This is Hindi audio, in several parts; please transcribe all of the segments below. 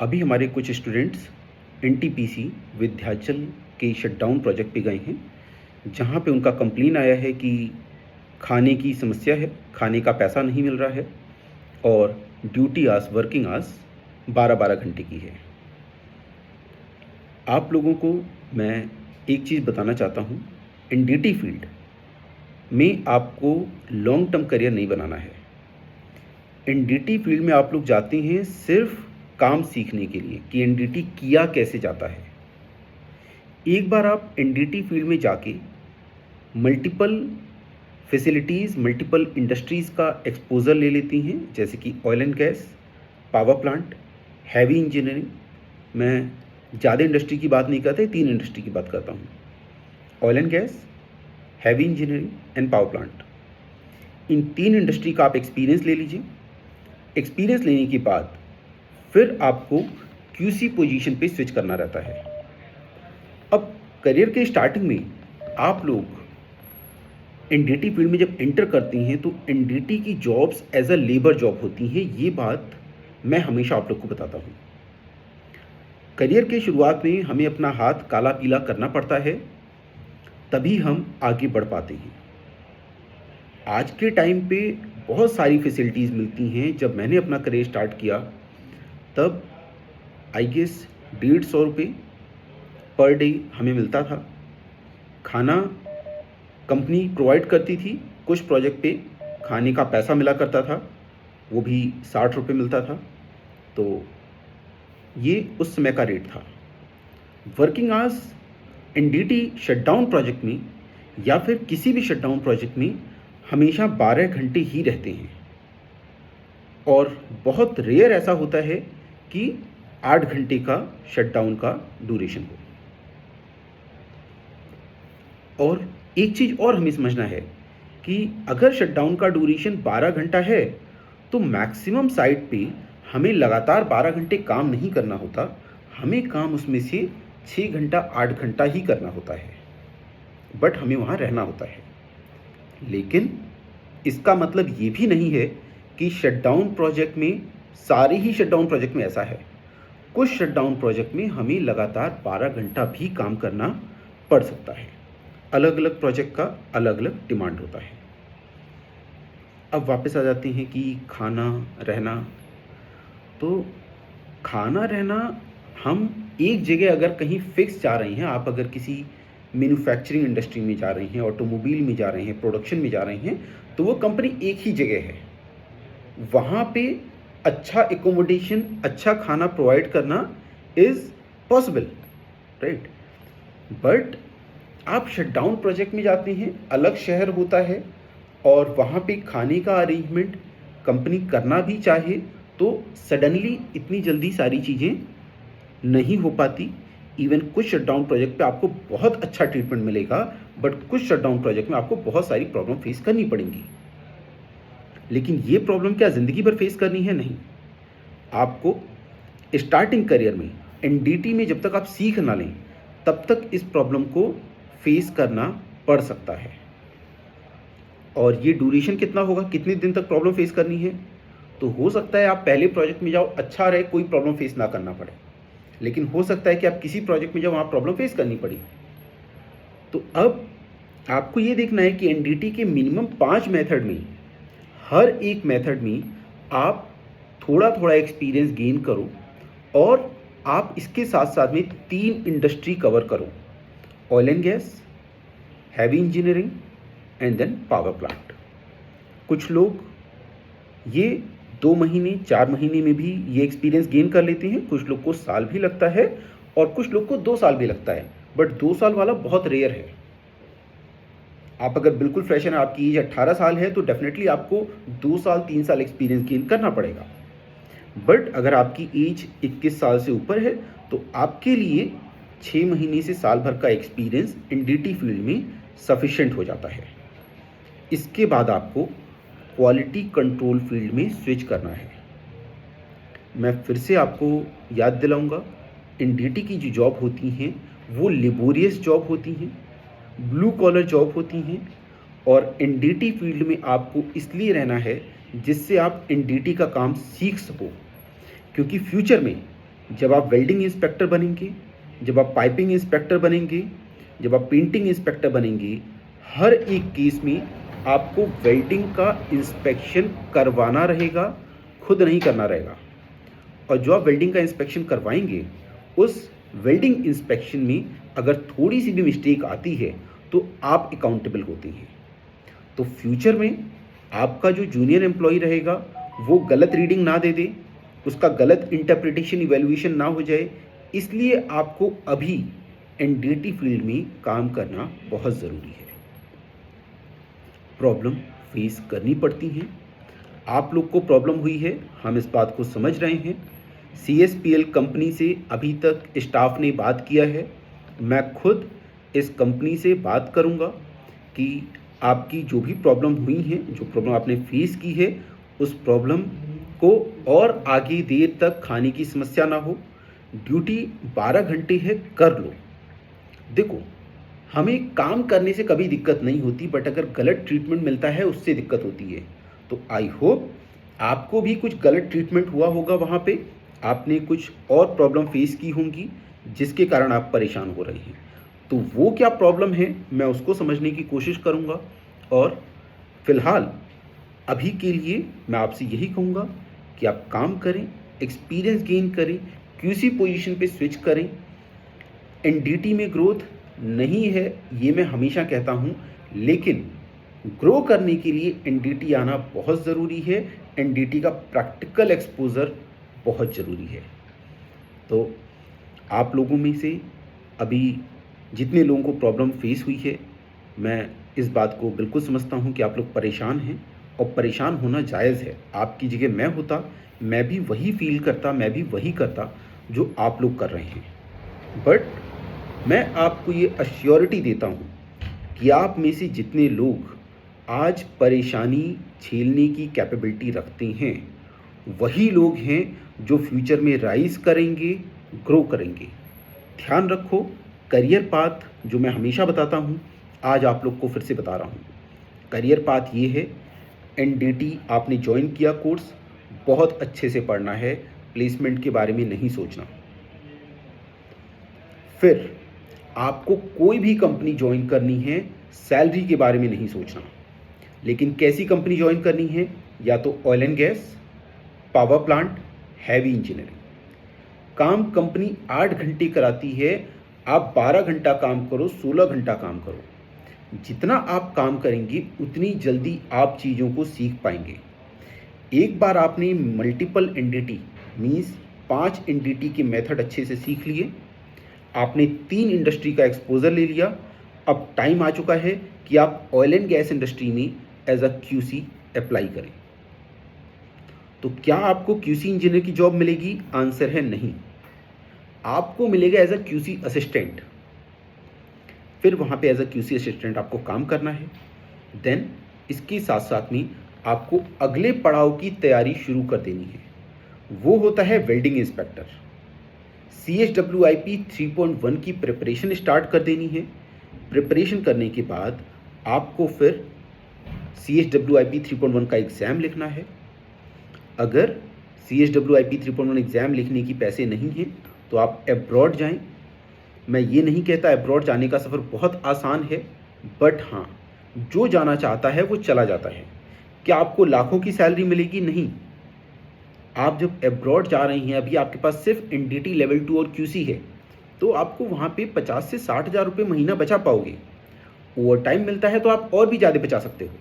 अभी हमारे कुछ स्टूडेंट्स एनटीपीसी विंध्याचल के शटडाउन प्रोजेक्ट पे गए हैं, जहाँ पे उनका कंप्लेन आया है कि खाने की समस्या है, खाने का पैसा नहीं मिल रहा है और ड्यूटी आवर्स, वर्किंग आवर्स 12-12 घंटे की है। आप लोगों को मैं एक चीज़ बताना चाहता हूँ, एनडीटी फील्ड में आपको लॉन्ग टर्म करियर नहीं बनाना है। एनडीटी फील्ड में आप लोग जाते हैं सिर्फ काम सीखने के लिए कि एनडीटी किया कैसे जाता है। एक बार आप एनडीटी फील्ड में जाके मल्टीपल फैसिलिटीज़, मल्टीपल इंडस्ट्रीज़ का एक्सपोजर ले लेती हैं, जैसे कि oil and gas, power plant, heavy engineering. मैं ज़्यादा इंडस्ट्री की बात नहीं करता, 3 इंडस्ट्री की बात करता हूँ, oil and gas, heavy engineering and power plant. In 3 industry का आप एक्सपीरियंस ले लीजिए। एक्सपीरियंस लेने के बाद फिर आपको क्यूसी पोजीशन पे स्विच करना रहता है। अब करियर के स्टार्टिंग में आप लोग एनडीटी फील्ड में जब एंटर करते हैं तो एनडीटी की jobs as a labour job होती हैं। ये बात मैं हमेशा आप लोग को बताता हूँ। करियर के शुरुआत में हमें अपना हाथ काला पीला करना पड़ता है, तभी हम आगे बढ़ पाते हैं। आज के टाइम पे बहुत सारी फैसिलिटीज़ मिलती हैं। जब मैंने अपना करियर स्टार्ट किया तब आई गेस 150 रुपये पर डे हमें मिलता था। खाना कंपनी प्रोवाइड करती थी, कुछ प्रोजेक्ट पे खाने का पैसा मिला करता था, वो भी 60 रुपये मिलता था। तो ये उस समय का रेट था। Working hours NDT shutdown project में या फिर किसी भी शटडाउन प्रोजेक्ट में हमेशा 12 घंटे ही रहते हैं और बहुत रेयर ऐसा होता है कि 8 घंटे का शटडाउन का ड्यूरेशन हो। और एक चीज़ और हमें समझना है कि अगर शटडाउन का ड्यूरेशन 12 घंटा है तो मैक्सिमम साइट पे हमें लगातार 12 घंटे काम नहीं करना होता, हमें काम उसमें से 6 घंटा 8 घंटा ही करना होता है, बट हमें वहाँ रहना होता है। लेकिन इसका मतलब ये भी नहीं है कि शटडाउन प्रोजेक्ट में, सारे ही शटडाउन प्रोजेक्ट में ऐसा है। कुछ शटडाउन प्रोजेक्ट में हमें लगातार 12 घंटा भी काम करना पड़ सकता है। अलग अलग प्रोजेक्ट का अलग अलग डिमांड होता है। अब वापस आ जाते हैं कि खाना रहना। तो खाना रहना, हम एक जगह अगर कहीं फिक्स जा रहे हैं, आप अगर किसी मैन्युफैक्चरिंग इंडस्ट्री में जा रहे हैं, ऑटोमोबाइल में जा रहे हैं, प्रोडक्शन में जा रहे हैं, तो वो कंपनी एक ही जगह है। वहाँ पे अच्छा एकोमोडेशन, अच्छा खाना प्रोवाइड करना इज़ पॉसिबल, राइट। बट आप शटडाउन प्रोजेक्ट में जाते हैं, अलग शहर होता है और वहाँ पे खाने का अरेंजमेंट कंपनी करना भी चाहे तो सडनली इतनी जल्दी सारी चीज़ें नहीं हो पाती। इवन कुछ शटडाउन प्रोजेक्ट पे आपको बहुत अच्छा ट्रीटमेंट मिलेगा, बट कुछ शटडाउन प्रोजेक्ट में आपको बहुत सारी प्रॉब्लम फेस करनी पड़ेंगी। लेकिन ये प्रॉब्लम क्या ज़िंदगी भर फेस करनी है? नहीं। आपको स्टार्टिंग करियर में एनडीटी में जब तक आप सीख ना लें तब तक इस प्रॉब्लम को फेस करना पड़ सकता है। और ये ड्यूरेशन कितना होगा, कितने दिन तक प्रॉब्लम फेस करनी है? तो हो सकता है आप पहले प्रोजेक्ट में जाओ, अच्छा रहे, कोई प्रॉब्लम फेस ना करना पड़े। लेकिन हो सकता है कि आप किसी प्रोजेक्ट में जाओ, वहाँ प्रॉब्लम फेस करनी पड़ी। तो अब आपको ये देखना है कि एनडीटी के मिनिमम 5 मेथड में, हर एक मेथड में आप थोड़ा थोड़ा एक्सपीरियंस गेन करो और आप इसके साथ साथ में 3 इंडस्ट्री कवर करो, oil and gas, heavy engineering and then power plant. कुछ लोग ये 2 महीने 4 महीने में भी ये एक्सपीरियंस गेन कर लेते हैं, कुछ लोग को साल भी लगता है और कुछ लोग को 2 साल भी लगता है, बट 2 साल वाला बहुत रेयर है। आप अगर बिल्कुल फ्रेशर हैं, आपकी एज 18 साल है, तो डेफिनेटली आपको 2 साल 3 साल एक्सपीरियंस गेन करना पड़ेगा। बट अगर आपकी एज 21 साल से ऊपर है तो आपके लिए 6 महीने से साल भर का एक्सपीरियंस एनडीटी फील्ड में सफिशिएंट हो जाता है। इसके बाद आपको क्वालिटी कंट्रोल फील्ड में स्विच करना है। मैं फिर से आपको याद दिलाऊंगा, एनडीटी की जो जॉब होती हैं वो लेबोरियस जॉब होती हैं, ब्लू कॉलर जॉब होती हैं और एनडीटी फील्ड में आपको इसलिए रहना है जिससे आप एनडीटी का काम सीख सको, क्योंकि फ्यूचर में जब आप वेल्डिंग इंस्पेक्टर बनेंगे, जब आप पाइपिंग इंस्पेक्टर बनेंगे, जब आप पेंटिंग इंस्पेक्टर बनेंगे, हर एक केस में आपको वेल्डिंग का इंस्पेक्शन करवाना रहेगा, खुद नहीं करना रहेगा। और जो आप वेल्डिंग का इंस्पेक्शन करवाएंगे, उस वेल्डिंग इंस्पेक्शन में अगर थोड़ी सी भी मिस्टेक आती है तो आप अकाउंटेबल होते हैं। तो फ्यूचर में आपका जो जूनियर एम्प्लॉय रहेगा वो गलत रीडिंग ना दे दे, उसका गलत इंटरप्रिटेशन इवैल्यूएशन ना हो जाए, इसलिए आपको अभी एनडीटी फील्ड में काम करना बहुत ज़रूरी है। प्रॉब्लम फेस करनी पड़ती हैं, आप लोग को प्रॉब्लम हुई है, हम इस बात को समझ रहे हैं। CSPL कंपनी से अभी तक स्टाफ ने बात किया है, मैं खुद इस कंपनी से बात करूंगा कि आपकी जो भी प्रॉब्लम हुई है, जो प्रॉब्लम आपने फेस की है, उस प्रॉब्लम को और आगे देर तक खाने की समस्या ना हो। ड्यूटी 12 घंटे है, कर लो। देखो, हमें काम करने से कभी दिक्कत नहीं होती, बट अगर गलत ट्रीटमेंट मिलता है उससे दिक्कत होती है। तो आई होप आपको भी कुछ गलत ट्रीटमेंट हुआ होगा वहाँ पे, आपने कुछ और प्रॉब्लम फेस की होंगी जिसके कारण आप परेशान हो रहे हैं। तो वो क्या प्रॉब्लम है मैं उसको समझने की कोशिश करूँगा। और फिलहाल अभी के लिए मैं आपसे यही कहूँगा कि आप काम करें, एक्सपीरियंस गेन करें, QC पोजीशन पे स्विच करें। एनडीटी में ग्रोथ नहीं है ये मैं हमेशा कहता हूँ, लेकिन ग्रो करने के लिए एनडीटी आना बहुत ज़रूरी है। एनडीटी का प्रैक्टिकल एक्सपोजर बहुत ज़रूरी है। तो आप लोगों में से अभी जितने लोगों को प्रॉब्लम फेस हुई है, मैं इस बात को बिल्कुल समझता हूँ कि आप लोग परेशान हैं, और परेशान होना जायज़ है। आपकी जगह मैं होता, मैं भी वही फील करता, मैं भी वही करता जो आप लोग कर रहे हैं। बट मैं आपको ये अश्योरिटी देता हूँ कि आप में से जितने लोग आज परेशानी झेलने की कैपेबिलिटी रखते हैं, वही लोग हैं जो फ्यूचर में राइज करेंगे, ग्रो करेंगे। ध्यान रखो, करियर पाथ जो मैं हमेशा बताता हूँ, आज आप लोग को फिर से बता रहा हूँ। करियर पाथ ये है, एनडीटी आपने ज्वाइन किया कोर्स, बहुत अच्छे से पढ़ना है, प्लेसमेंट के बारे में नहीं सोचना। फिर आपको कोई भी कंपनी ज्वाइन करनी है, सैलरी के बारे में नहीं सोचना। लेकिन कैसी कंपनी ज्वाइन करनी है? या तो oil and gas, power plant, heavy engineering. काम कंपनी 8 घंटे कराती है, आप 12 घंटा काम करो, 16 घंटा काम करो। जितना आप काम करेंगे उतनी जल्दी आप चीज़ों को सीख पाएंगे। एक बार आपने मल्टीपल एनडीटी मीन्स 5 एनडीटी के मेथड अच्छे से सीख लिए, आपने 3 इंडस्ट्री का एक्सपोजर ले लिया, अब टाइम आ चुका है कि आप ऑयल एंड गैस इंडस्ट्री में एज अ QC अप्लाई करें। तो क्या आपको QC इंजीनियर की जॉब मिलेगी? आंसर है नहीं, आपको मिलेगा एज अ QC असिस्टेंट। फिर वहाँ पे एज अ QC असिस्टेंट आपको काम करना है। देन इसके साथ साथ में आपको अगले पड़ाव की तैयारी शुरू कर देनी है, वो होता है वेल्डिंग इंस्पेक्टर। CSWIP 3.1 की प्रिपरेशन स्टार्ट कर देनी है। प्रिपरेशन करने के बाद आपको फिर CSWIP 3.1 का एग्ज़ाम लिखना है। अगर CSWIP 3.1 एग्ज़ाम लिखने की पैसे नहीं हैं तो आप अब्रॉड जाएं। मैं ये नहीं कहता अब्रॉड जाने का सफ़र बहुत आसान है, बट हाँ, जो जाना चाहता है वो चला जाता है। क्या आपको लाखों की सैलरी मिलेगी? नहीं। आप जब अब्रॉड जा रहे हैं, अभी आपके पास सिर्फ एनडीटी लेवल 2 और QC है, तो आपको वहाँ पे 50 से 60 हज़ार रुपये महीना बचा पाओगे। ओवर टाइम मिलता है तो आप और भी ज़्यादा बचा सकते हो।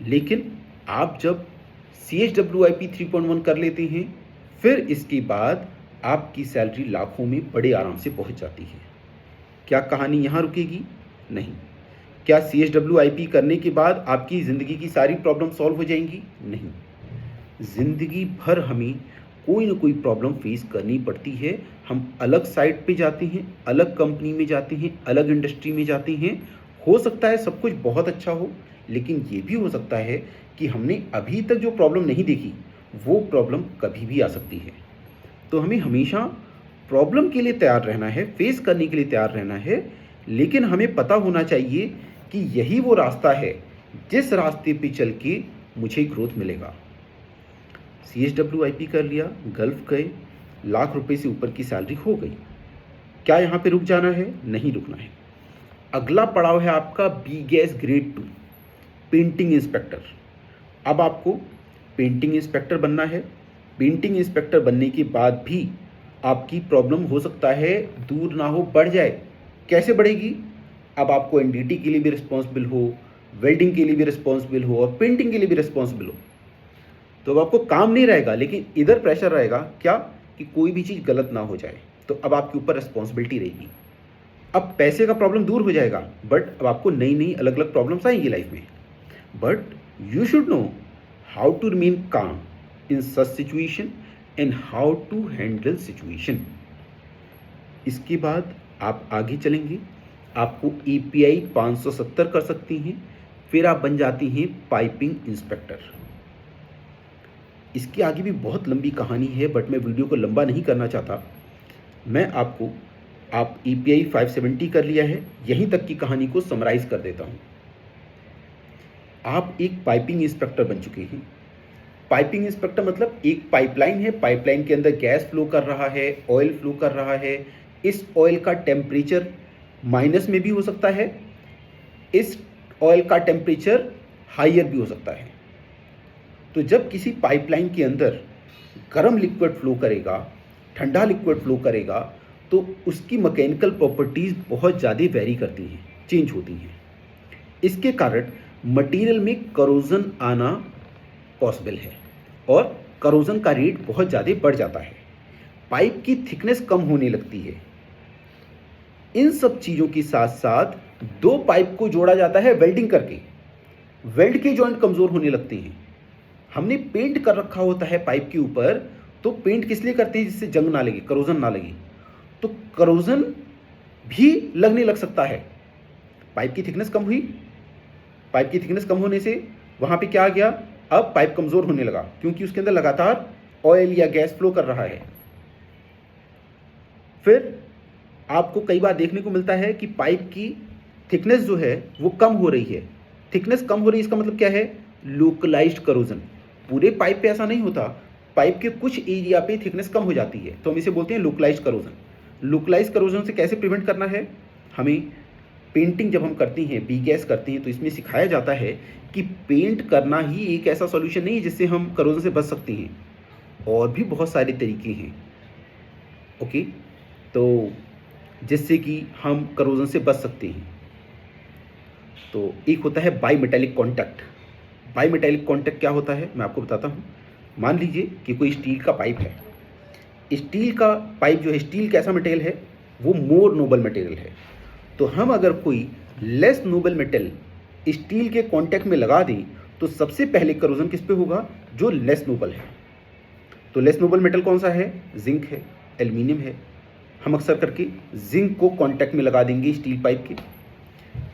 लेकिन आप जब CSWIP 3.1 कर लेते हैं, फिर इसके बाद आपकी सैलरी लाखों में बड़े आराम से पहुंच जाती है। क्या कहानी यहाँ रुकेगी? नहीं। क्या CSWIP करने के बाद आपकी ज़िंदगी की सारी प्रॉब्लम सॉल्व हो जाएंगी? नहीं। ज़िंदगी भर हमें कोई ना कोई प्रॉब्लम फेस करनी पड़ती है। हम अलग साइट पे जाते हैं, अलग कंपनी में जाते हैं, अलग इंडस्ट्री में जाते हैं। हो सकता है सब कुछ बहुत अच्छा हो, लेकिन ये भी हो सकता है कि हमने अभी तक जो प्रॉब्लम नहीं देखी, वो प्रॉब्लम कभी भी आ सकती है। तो हमें हमेशा प्रॉब्लम के लिए तैयार रहना है, फेस करने के लिए तैयार रहना है, लेकिन हमें पता होना चाहिए कि यही वो रास्ता है जिस रास्ते पे चल के मुझे ग्रोथ मिलेगा। CSWIP कर लिया, गल्फ गए, लाख रुपए से ऊपर की सैलरी हो गई। क्या यहाँ पे रुक जाना है? नहीं रुकना है। अगला पड़ाव है आपका B gas grade 2 painting inspector. अब आपको पेंटिंग इंस्पेक्टर बनना है। पेंटिंग इंस्पेक्टर बनने के बाद भी आपकी प्रॉब्लम हो सकता है दूर ना हो, बढ़ जाए। कैसे बढ़ेगी? अब आपको एनडीटी के लिए भी रिस्पॉन्सिबल हो, वेल्डिंग के लिए भी रिस्पॉन्सिबल हो और पेंटिंग के लिए भी रिस्पॉन्सिबल हो। तो अब आपको काम नहीं रहेगा, लेकिन इधर प्रेशर रहेगा क्या कि कोई भी चीज़ गलत ना हो जाए। तो अब आपके ऊपर रिस्पॉन्सिबिलिटी रहेगी। अब पैसे का प्रॉब्लम दूर हो जाएगा, बट अब आपको नई नई अलग अलग प्रॉब्लम्स आएंगी लाइफ में। But you should know how to remain calm in such situation and how to handle situation. इसके बाद आप आगे चलेंगे, आपको एपीआई 570 कर सकती हैं, फिर आप बन जाती हैं पाइपिंग इंस्पेक्टर। इसकी आगे भी बहुत लंबी कहानी है, बट मैं वीडियो को लंबा नहीं करना चाहता। मैं आपको, आप एपीआई 570 कर लिया है, यहीं तक की कहानी को समराइज कर देता हूँ। आप एक पाइपिंग इंस्पेक्टर बन चुके हैं। पाइपिंग इंस्पेक्टर मतलब एक पाइपलाइन है, पाइपलाइन के अंदर गैस फ्लो कर रहा है, ऑयल फ्लो कर रहा है। इस ऑयल का टेम्परेचर माइनस में भी हो सकता है, इस ऑयल का टेम्परेचर हाइयर भी हो सकता है। तो जब किसी पाइपलाइन के अंदर गर्म लिक्विड फ्लो करेगा, ठंडा लिक्विड फ्लो करेगा, तो उसकी मैकेनिकल प्रॉपर्टीज़ बहुत ज़्यादा वेरी करती हैं, चेंज होती हैं। इसके कारण मटेरियल में करोजन आना पॉसिबल है और करोजन का रेट बहुत ज़्यादा बढ़ जाता है। पाइप की थिकनेस कम होने लगती है। इन सब चीज़ों के साथ साथ दो पाइप को जोड़ा जाता है वेल्डिंग करके। वेल्ड के जॉइंट कमज़ोर होने लगते हैं। हमने पेंट कर रखा होता है पाइप के ऊपर, तो पेंट किस लिए करते हैं? जिससे जंग ना लगे, करोजन ना लगे। तो करोजन भी लगने लग सकता है। पाइप की थिकनेस कम हुई, पाइप की थिकनेस कम होने से वहाँ पे क्या आ गया? अब पाइप कमज़ोर होने लगा, क्योंकि उसके अंदर लगातार ऑयल या गैस फ्लो कर रहा है। फिर आपको कई बार देखने को मिलता है कि पाइप की थिकनेस जो है वो कम हो रही है। थिकनेस कम हो रही है, इसका मतलब क्या है? Localised corrosion. पूरे पाइप पे ऐसा नहीं होता, पाइप के कुछ एरिया पे थिकनेस कम हो जाती है, तो हम इसे बोलते हैं लोकलाइज्ड करोजन। लोकलाइज्ड करोजन से कैसे प्रिवेंट करना है? हमें पेंटिंग जब हम करते हैं, बी गैस करते हैं, तो इसमें सिखाया जाता है कि पेंट करना ही एक ऐसा सॉल्यूशन नहीं है जिससे हम करोजन से बच सकते हैं। और भी बहुत सारे तरीके हैं, ओके, तो जिससे कि हम करोजन से बच सकते हैं। तो एक होता है by metallic contact. By metallic contact क्या होता है, मैं आपको बताता हूँ। मान लीजिए कि कोई स्टील का पाइप है। स्टील का पाइप जो है, स्टील कैसा मटेरियल है? वो मोर नोबल मटेरियल है। तो हम अगर कोई लेस नोबल मेटल स्टील के कॉन्टैक्ट में लगा दें, तो सबसे पहले करोजन किस पे होगा? जो लेस नोबल है। तो लेस नोबल मेटल कौन सा है? जिंक है, एल्यूमिनियम है। हम अक्सर करके जिंक को कॉन्टैक्ट में लगा देंगे स्टील पाइप के।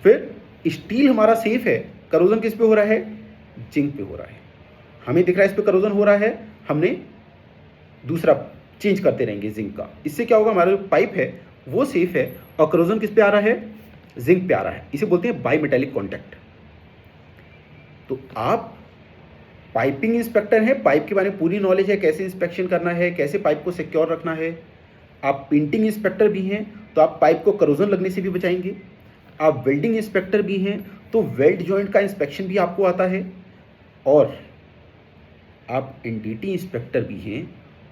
फिर स्टील हमारा सेफ है, करोजन किस पे हो रहा है? जिंक पे हो रहा है। हमें दिख रहा है इस पे करोजन हो रहा है, हमने दूसरा चेंज करते रहेंगे जिंक का। इससे क्या होगा? हमारा जो पाइप है वो सेफ है और करोजन किस पे आ रहा है? जिंक पे आ रहा है। इसे बोलते हैं बाई मेटेलिक कॉन्टैक्ट। तो आप पाइपिंग इंस्पेक्टर हैं, पाइप के बारे में पूरी नॉलेज है, कैसे इंस्पेक्शन करना है, कैसे पाइप को सिक्योर रखना है। आप पेंटिंग इंस्पेक्टर भी हैं, तो आप पाइप को करोजन लगने से भी बचाएंगे। आप वेल्डिंग इंस्पेक्टर भी हैं, तो वेल्ड जॉइंट का इंस्पेक्शन भी आपको आता है। और आप एनडीटी इंस्पेक्टर भी हैं,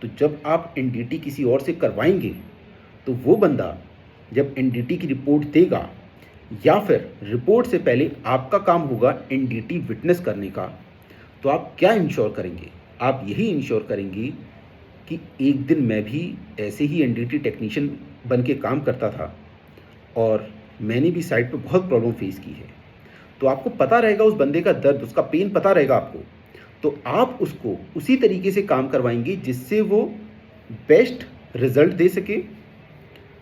तो जब आप एनडीटी किसी और से करवाएंगे, तो वो बंदा जब एनडीटी की रिपोर्ट देगा, या फिर रिपोर्ट से पहले आपका काम होगा एनडीटी विटनेस करने का, तो आप क्या इंश्योर करेंगे? आप यही इंश्योर करेंगे कि एक दिन मैं भी ऐसे ही एनडीटी टेक्नीशियन बन के काम करता था और मैंने भी साइट पे बहुत प्रॉब्लम फेस की है। तो आपको पता रहेगा उस बंदे का दर्द, उसका पेन पता रहेगा आपको। तो आप उसको उसी तरीके से काम करवाएंगे जिससे वो बेस्ट रिजल्ट दे सके।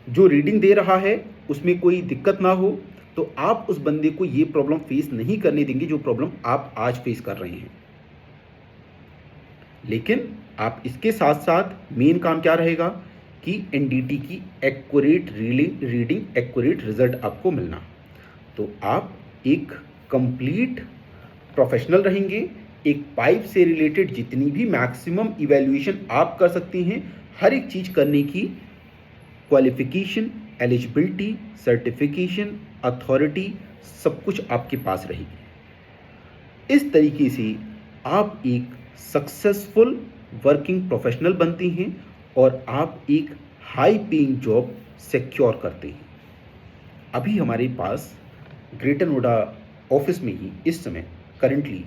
जो रीडिंग दे रहा है उसमें कोई दिक्कत ना हो। तो आप उस बंदे को ये प्रॉब्लम फेस नहीं करने देंगे जो प्रॉब्लम आप आज फेस कर रहे हैं। लेकिन आप इसके साथ साथ मेन काम क्या रहेगा कि एनडीटी की एक्यूरेट रीडिंग, एक्यूरेट रिजल्ट आपको मिलना। तो आप एक कंप्लीट प्रोफेशनल रहेंगे। एक पाइप से रिलेटेड जितनी भी मैक्सिमम इवैल्यूएशन आप कर सकती हैं, हर एक चीज़ करने की क्वालिफिकेशन, एलिजिबिलिटी, सर्टिफिकेशन, अथॉरिटी सब कुछ आपके पास रहेगी। इस तरीके से आप एक सक्सेसफुल वर्किंग प्रोफेशनल बनते हैं और आप एक हाई पेइंग जॉब सिक्योर करते हैं। अभी हमारे पास ग्रेटर नोएडा ऑफिस में ही इस समय करंटली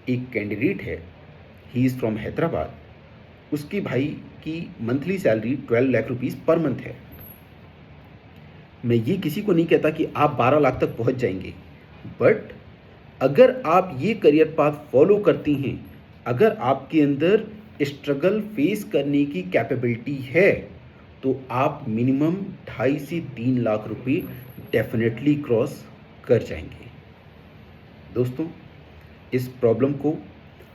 एक कैंडिडेट है। He is from Hyderabad. उसके भाई की monthly salary 12 lakh rupees per month है। मैं ये किसी को नहीं कहता कि आप 12 लाख तक पहुंच जाएंगे, बट अगर आप ये करियर पाथ फॉलो करती हैं, अगर आपके अंदर स्ट्रगल फेस करने की कैपेबिलिटी है, तो आप मिनिमम 2.5 से 3 लाख रुपए डेफिनेटली क्रॉस कर जाएंगे। दोस्तों, इस प्रॉब्लम को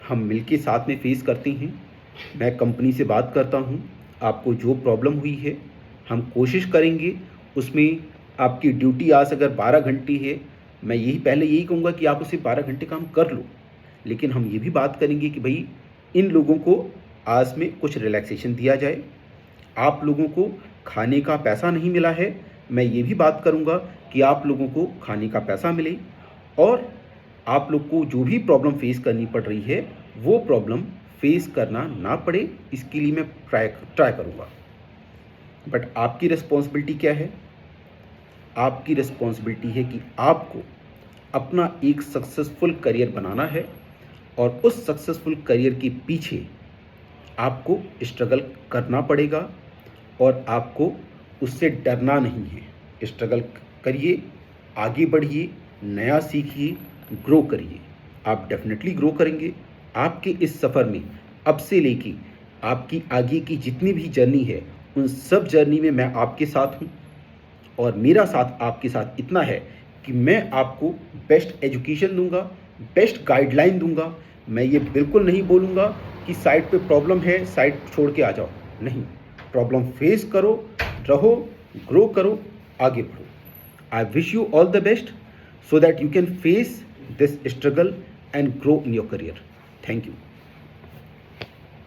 हम मिलके साथ में फेस करते हैं। मैं कंपनी से बात करता हूँ, आपको जो प्रॉब्लम हुई है हम कोशिश करेंगे उसमें आपकी ड्यूटी आज अगर 12 घंटे है, मैं यही कहूँगा कि आप उसे 12 घंटे काम कर लो, लेकिन हम ये भी बात करेंगे कि भाई इन लोगों को आज में कुछ रिलैक्सेशन दिया जाए। आप लोगों को खाने का पैसा नहीं मिला है, मैं ये भी बात करूँगा कि आप लोगों को खाने का पैसा मिले, और आप लोग को जो भी प्रॉब्लम फेस करनी पड़ रही है वो प्रॉब्लम फेस करना ना पड़े, इसके लिए मैं ट्राई करूँगा। बट आपकी रिस्पॉन्सिबिलिटी क्या है? आपकी रिस्पॉन्सिबिलिटी है कि आपको अपना एक सक्सेसफुल करियर बनाना है, और उस सक्सेसफुल करियर के पीछे आपको स्ट्रगल करना पड़ेगा, और आपको उससे डरना नहीं है। स्ट्रगल करिए, आगे बढ़िए, नया सीखिए, ग्रो करिए। आप डेफिनेटली ग्रो करेंगे। आपके इस सफ़र में अब से लेके आपकी आगे की जितनी भी जर्नी है, उन सब जर्नी में मैं आपके साथ हूँ, और मेरा साथ आपके साथ इतना है कि मैं आपको बेस्ट एजुकेशन दूंगा, बेस्ट गाइडलाइन दूंगा। मैं ये बिल्कुल नहीं बोलूँगा कि साइट पे प्रॉब्लम है, साइट छोड़ के आ जाओ। नहीं, प्रॉब्लम फेस करो, रहो, ग्रो करो, आगे बढ़ो। I wish you all the best so that you can face this struggle and grow in your career. Thank you.